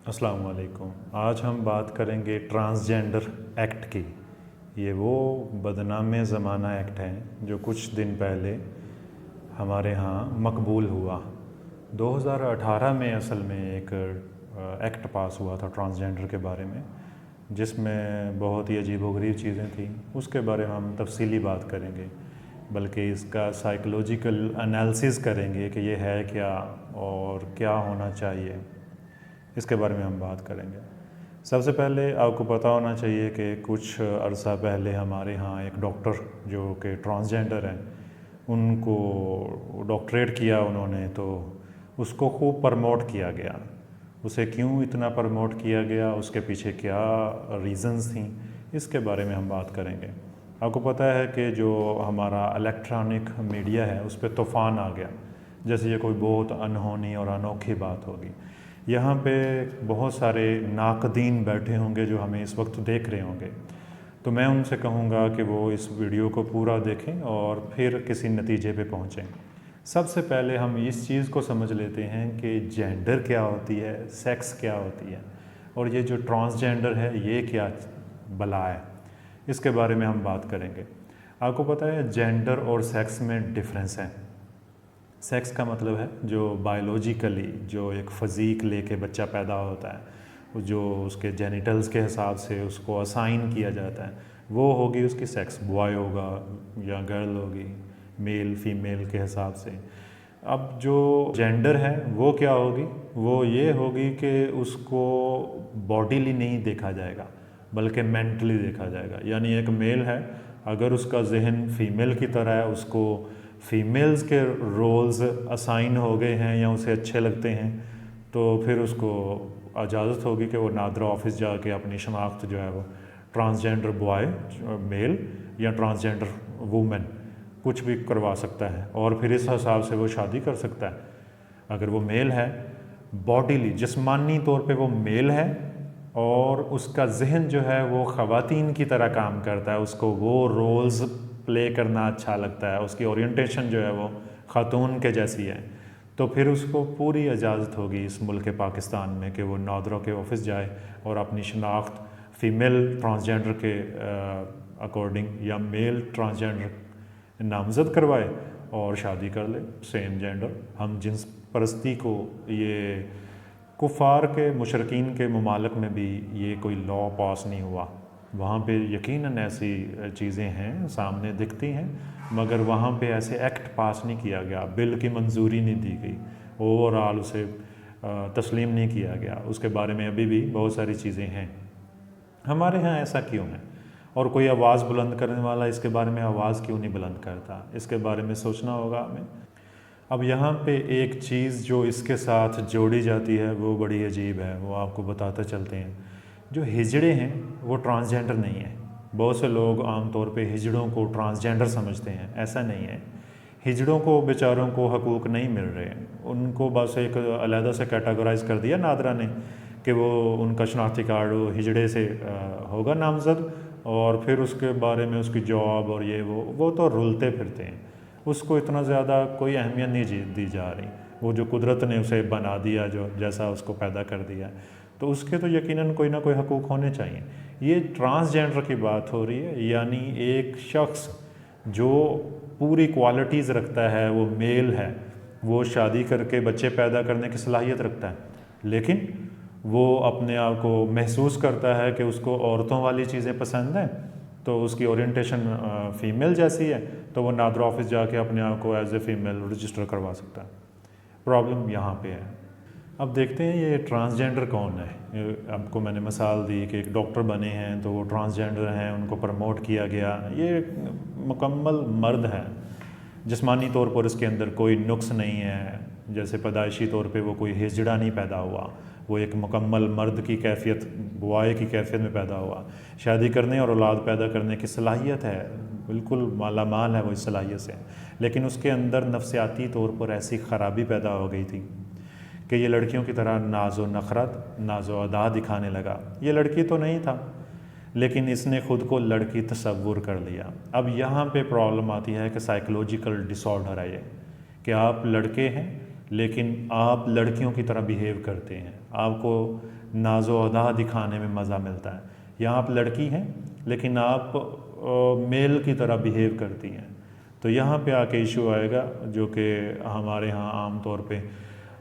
अस्सलाम वालेकुम। आज हम बात करेंगे ट्रांसजेंडर एक्ट की। ये वो बदनाम ज़माना एक्ट है जो कुछ दिन पहले हमारे यहाँ मकबूल हुआ। 2018 में असल में एक एक्ट पास हुआ था ट्रांसजेंडर के बारे में, जिसमें बहुत ही अजीबोगरीब चीज़ें थी। उसके बारे में हम तफसीली बात करेंगे, बल्कि इसका साइकोलॉजिकल एनालिसिस करेंगे कि ये है क्या और क्या होना चाहिए। इसके बारे में हम बात करेंगे। सबसे पहले आपको पता होना चाहिए कि कुछ अरसा पहले हमारे यहाँ एक डॉक्टर जो कि ट्रांसजेंडर हैं, उनको डॉक्टरेट किया उन्होंने, तो उसको खूब प्रमोट किया गया। उसे क्यों इतना प्रमोट किया गया, उसके पीछे क्या रीज़न्स थी, इसके बारे में हम बात करेंगे। आपको पता है कि जो हमारा इलेक्ट्रॉनिक मीडिया है उस पर तूफ़ान आ गया, जैसे ये कोई बहुत अनहोनी और अनोखी बात होगी। यहाँ पे बहुत सारे नाक़दीन बैठे होंगे जो हमें इस वक्त देख रहे होंगे, तो मैं उनसे कहूँगा कि वो इस वीडियो को पूरा देखें और फिर किसी नतीजे पे पहुँचें। सबसे पहले हम इस चीज़ को समझ लेते हैं कि जेंडर क्या होती है, सेक्स क्या होती है, और ये जो ट्रांसजेंडर है ये क्या बला है, इसके बारे में हम बात करेंगे। आपको पता है जेंडर और सेक्स में डिफरेंस है। सेक्स का मतलब है जो बायोलॉजिकली जो एक फ़ज़ीक लेके बच्चा पैदा होता है, जो उसके जेनिटल्स के हिसाब से उसको असाइन किया जाता है, वो होगी उसकी सेक्स। बॉय होगा या गर्ल होगी, मेल फीमेल के हिसाब से। अब जो जेंडर है वो क्या होगी, वो ये होगी कि उसको बॉडीली नहीं देखा जाएगा बल्कि मेंटली देखा जाएगा। यानी एक मेल है, अगर उसका जहन फीमेल की तरह है, उसको फीमेल्स के रोल्स असाइन हो गए हैं या उसे अच्छे लगते हैं, तो फिर उसको इजाज़त होगी कि वो नादरा ऑफिस जाके अपनी शनाख्त जो है वो ट्रांसजेंडर बॉय मेल या ट्रांसजेंडर वूमेन कुछ भी करवा सकता है, और फिर इस हिसाब से वो शादी कर सकता है। अगर वो मेल है, बॉडीली जिस्मानी तौर पे वो मेल है, और उसका जहन जो है वो ख़वातीन की तरह काम करता है, उसको वो रोल्स प्ले करना अच्छा लगता है, उसकी ओरिएंटेशन जो है वो ख़ातून के जैसी है, तो फिर उसको पूरी इजाज़त होगी इस मुल्क पाकिस्तान में कि वो नादरा के ऑफिस जाए और अपनी शनाख्त फ़ीमेल ट्रांसजेंडर के अकॉर्डिंग या मेल ट्रांसजेंडर नामज़द करवाए और शादी कर ले। सेम जेंडर, हम जिन्स परस्ती को ये कुफ़ार के मुशरकीन के ममालिक में भी ये कोई लॉ पास नहीं हुआ। वहाँ पे यकीनन ऐसी चीज़ें हैं, सामने दिखती हैं, मगर वहाँ पे ऐसे एक्ट पास नहीं किया गया, बिल की मंजूरी नहीं दी गई, ओवरऑल उसे तस्लीम नहीं किया गया। उसके बारे में अभी भी बहुत सारी चीज़ें हैं। हमारे यहाँ ऐसा क्यों है, और कोई आवाज़ बुलंद करने वाला इसके बारे में आवाज़ क्यों नहीं बुलंद करता, इसके बारे में सोचना होगा हमें। अब यहाँ पे एक चीज़ जो इसके साथ जोड़ी जाती है वो बड़ी अजीब है, वो आपको बताते चलते हैं। जो हिजड़े हैं वो ट्रांसजेंडर नहीं है। बहुत से लोग आमतौर पे हिजड़ों को ट्रांसजेंडर समझते हैं, ऐसा नहीं है। हिजड़ों को बेचारों को हकूक़ नहीं मिल रहे, उनको बस एक अलहदा से कैटेगराइज कर दिया नादरा ने कि वो उनका शनाख्ती कार्ड हिजड़े से होगा नामज़द, और फिर उसके बारे में उसकी जॉब और ये वो तो रुलते फिरते हैं, उसको इतना ज़्यादा कोई अहमियत नहीं दी जा रही। वो जो कुदरत ने उसे बना दिया, जो जैसा उसको पैदा कर दिया, तो उसके तो यकीनन कोई ना कोई हकूक़ होने चाहिए। ये ट्रांसजेंडर की बात हो रही है, यानी एक शख्स जो पूरी क्वालिटीज़ रखता है, वो मेल है, वो शादी करके बच्चे पैदा करने की सलाहियत रखता है, लेकिन वो अपने आप को महसूस करता है कि उसको औरतों वाली चीज़ें पसंद हैं, तो उसकी ओरिएंटेशन फ़ीमेल जैसी है, तो वो नादरा ऑफिस जाके अपने आप को एज ए फ़ीमेल रजिस्टर करवा सकता है। प्रॉब्लम यहाँ पे है। अब देखते हैं ये ट्रांसजेंडर कौन है। आपको मैंने मिसाल दी कि एक डॉक्टर बने हैं तो वो ट्रांसजेंडर हैं, उनको प्रमोट किया गया। ये मुकम्मल मर्द है, जिस्मानी तौर पर इसके अंदर कोई नुक्स नहीं है, जैसे पैदाइशी तौर पे वो कोई हिजड़ा नहीं पैदा हुआ, वो एक मुकम्मल मर्द की कैफियत, बुआई की कैफियत में पैदा हुआ। शादी करने और औलाद पैदा करने की सलाहियत है, बिल्कुल मालामाल है वो इस सलाहियत से, लेकिन उसके अंदर नफसियाती तौर पर ऐसी ख़राबी पैदा हो गई थी कि ये लड़कियों की तरह नाज़ो नखरत, नाज़ो अदा दिखाने लगा। ये लड़की तो नहीं था, लेकिन इसने ख़ुद को लड़की तसव्वुर कर लिया। अब यहाँ पे प्रॉब्लम आती है कि साइकोलॉजिकल डिसऑर्डर है ये, कि आप लड़के हैं लेकिन आप लड़कियों की तरह बिहेव करते हैं, आपको नाज़ो अदा दिखाने में मज़ा मिलता है, या आप लड़की हैं लेकिन आप मेल की तरह बिहेव करती हैं, तो यहाँ पे आके इशू आएगा जो कि हमारे यहाँ आम तौर पे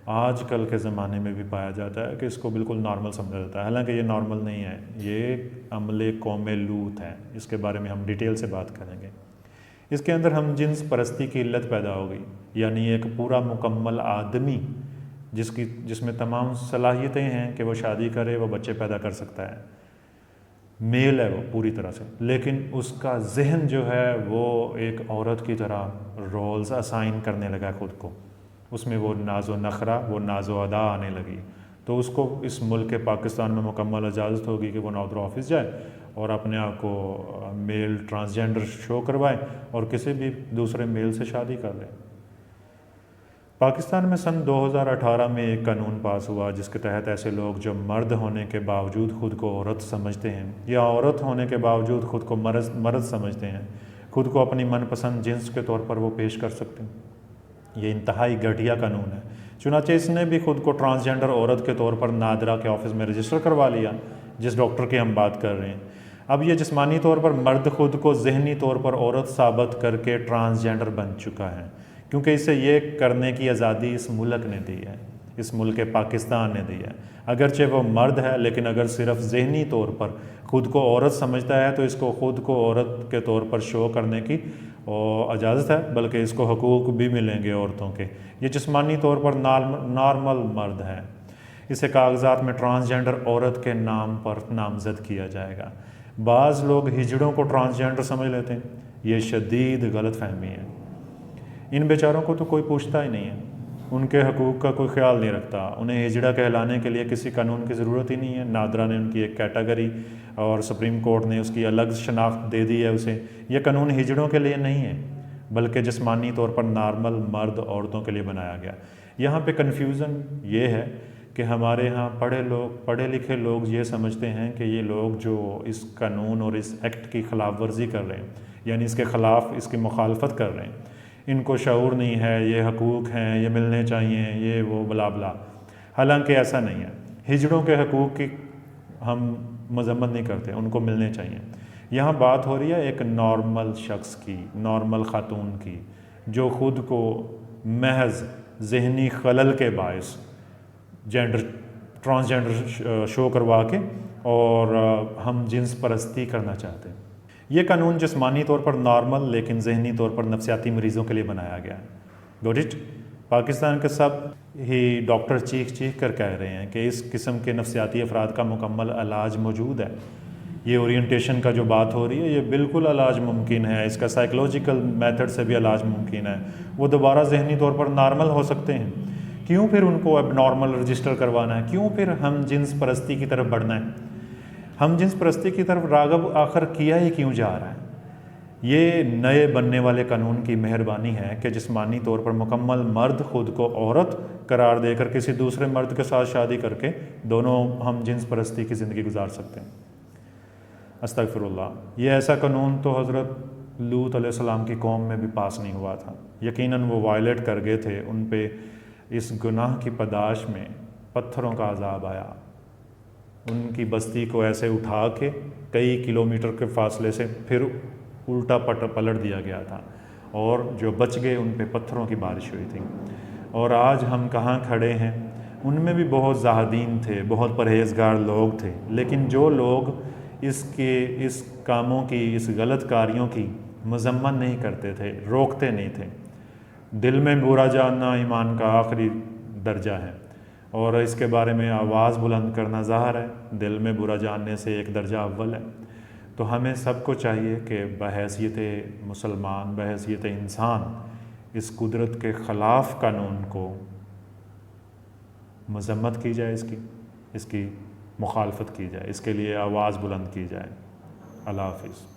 आजकल के ज़माने में भी पाया जाता है कि इसको बिल्कुल नॉर्मल समझा जाता है। हालांकि ये नॉर्मल नहीं है, ये अमले कौम लूत है, इसके बारे में हम डिटेल से बात करेंगे। इसके अंदर हम जिन्स परस्ती की इल्लत पैदा हो गई, यानी एक पूरा मुकम्मल आदमी जिसमें तमाम सलाहियतें हैं कि वो शादी करे, वो बच्चे पैदा कर सकता है, मेल है वो पूरी तरह से, लेकिन उसका जहन जो है वो एक औरत की तरह रोल्स असाइन करने लगा खुद को, उसमें वो नाज़ो नखरा, वो नाज़ो अदा आने लगी। तो उसको इस मुल्क के पाकिस्तान में मुकम्मल इजाज़त होगी कि वो नौदर ऑफिस जाए और अपने आप को मेल ट्रांसजेंडर शो करवाए और किसी भी दूसरे मेल से शादी कर ले। पाकिस्तान में सन 2018 में एक कानून पास हुआ जिसके तहत ऐसे लोग जो मर्द होने के बावजूद ख़ुद को औरत समझते हैं या औरत होने के बावजूद ख़ुद को मर्द समझते हैं, ख़ुद को अपनी मनपसंद जिन्स के तौर पर वो पेश कर सकते हैं। ये इंतहाई घटिया कानून है। चुनांचे इसने भी ख़ुद को ट्रांसजेंडर औरत के तौर पर नादरा के ऑफिस में रजिस्टर करवा लिया, जिस डॉक्टर की हम बात कर रहे हैं। अब ये जिस्मानी तौर पर मर्द ख़ुद को जहनी तौर पर औरत साबित करके ट्रांसजेंडर बन चुका है, क्योंकि इसे ये करने की आज़ादी इस मुल्क ने दी है, इस मुल्क पाकिस्तान ने दी है। अगरचे वो मर्द है, लेकिन अगर सिर्फ जहनी तौर पर ख़ुद को औरत समझता है तो इसको ख़ुद को औरत के तौर पर शो करने की इजाज़त है, बल्कि इसको हकूक़ भी मिलेंगे औरतों के। ये जिस्मानी तौर पर नॉर्मल मर्द है, इसे कागजात में ट्रांसजेंडर औरत के नाम पर नामज़द किया जाएगा। बाज़ लोग हिजड़ों को ट्रांसजेंडर समझ लेते हैं, ये शदीद गलत फहमी है। इन बेचारों को तो कोई पूछता ही नहीं है, उनके हकूक़ का कोई ख्याल नहीं रखता, उन्हें हिजड़ा कहलाने के लिए किसी कानून की ज़रूरत ही नहीं है। नादरा ने उनकी एक कैटेगरी और सुप्रीम कोर्ट ने उसकी अलग शनाख्त दे दी है उसे। यह कानून हिजड़ों के लिए नहीं है, बल्कि जिस्मानी तौर पर नॉर्मल मर्द औरतों के लिए बनाया गया। यहाँ पे कन्फ्यूज़न ये है कि हमारे यहाँ पढ़े लिखे लोग ये समझते हैं कि ये लोग जो इस कानून और इस एक्ट की खिलाफ वर्जी कर रहे हैं, यानी इसके ख़िलाफ़ इसकी मुखालफत कर रहे हैं, इनको शऊर नहीं है, ये हकूक़ हैं, ये मिलने चाहिए, ये वो बला बला। हालांकि ऐसा नहीं है। हिजड़ों के हकूक़ की हम मजम्मत नहीं करते, उनको मिलने चाहिए। यहाँ बात हो रही है एक नॉर्मल शख्स की, नॉर्मल ख़ातून की, जो ख़ुद को महज ज़हनी खलल के बायस ट्रांसजेंडर शो करवा के और हम जिन्स परस्ती करना चाहते हैं। ये कानून जिस्मानी तौर पर नॉर्मल लेकिन जहनी तौर पर नफसियाती मरीज़ों के लिए बनाया गया है। Got it? पाकिस्तान के सब ही डॉक्टर चीख कर कह रहे हैं कि इस किस्म के नफसियाती अफराद का मुकम्मल इलाज मौजूद है। ये ओरिएंटेशन का जो बात हो रही है, ये बिल्कुल इलाज मुमकिन है, इसका साइकोलॉजिकल मेथड से भी इलाज मुमकिन है। वो दोबारा जहनी तौर पर नॉर्मल हो सकते हैं। क्यों फिर उनको अब नॉर्मल रजिस्टर करवाना है? क्यों फिर हम जिन्स परस्ती की तरफ बढ़ना है? हम जिन्स परस्ती की तरफ राग़ब आखिर किया ही क्यों जा रहा है? ये नए बनने वाले कानून की मेहरबानी है कि जिस्मानी तौर पर मुकम्मल मर्द ख़ुद को औरत करार देकर किसी दूसरे मर्द के साथ शादी करके दोनों हम जिन्स परस्ती की ज़िंदगी गुजार सकते हैं। अस्तगफिरुल्लाह। ये ऐसा कानून तो हज़रत लूत अलैहिस्सलाम की कौम में भी पास नहीं हुआ था। यकीनन वो वायलेट कर गए थे। उन पे इस गुनाह की पदाश में पत्थरों का अजाब आया। उनकी बस्ती को ऐसे उठा के कई किलोमीटर के फासले से फिर उल्टा पलट दिया गया था, और जो बच गए उन पे पत्थरों की बारिश हुई थी। और आज हम कहाँ खड़े हैं? उनमें भी बहुत ज़ाहदीन थे, बहुत परहेज़गार लोग थे, लेकिन जो लोग इस कामों की, इस गलत कारियों की मजम्मत नहीं करते थे, रोकते नहीं थे। दिल में बुरा जानना ईमान का आखिरी दर्जा है, और इसके बारे में आवाज़ बुलंद करना ज़ाहिर है दिल में बुरा जानने से एक दर्जा अव्वल है। तो हमें सबको चाहिए कि बहैसियत मुसलमान, बहैसियत इंसान इस कुदरत के ख़िलाफ़ कानून को मजम्मत की जाए, इसकी मुखालफत की जाए, इसके लिए आवाज़ बुलंद की जाए। अल्लाह हाफ़िज़।